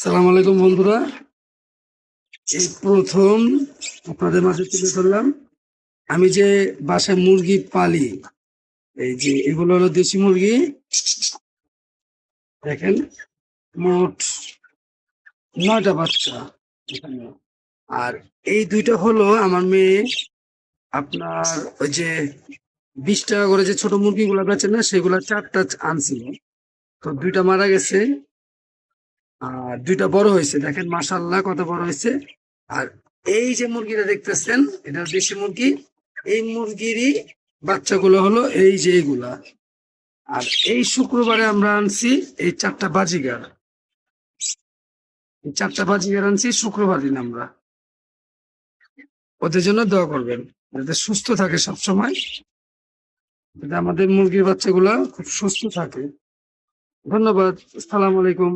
আসসালামু আলাইকুম বন্ধুরা, এই প্রথম আপনাদের মাঝে তুলে ধরলাম আমি যে বাসায় মুরগি পালি। এই যে এগুলো হলো দেশি মুরগি। দেখেন, মোট 9টা বাচ্চা এখানে। আর এই দুইটা হলো আমার মেয়ে আপনার ওই যে 20 টাকা করে যে ছোট মুরগিগুলো বেচে না, সেগুলা 4টা আনছিল। তো 2টা মারা গেছে আর 2টা বড় হয়েছে। দেখেন মাশাআল্লাহ কত বড় হয়েছে। আর এই যে মুরগিটা দেখতেছেন, এটা দেশি মুরগি। এই মুরগিরই বাচ্চাগুলো হলো এই যে এইগুলা। আর এই শুক্রবারে আমরা আনছি এই 4টা বাজিগার। এই 4টা বাজিগার আনছি শুক্রবার দিন। আমরা ওদের জন্য দোয়া করবেন যাতে সুস্থ থাকে সব সময়, যাতে আমাদের মুরগির বাচ্চাগুলা খুব সুস্থ থাকে। ধন্যবাদ। আসসালামু আলাইকুম।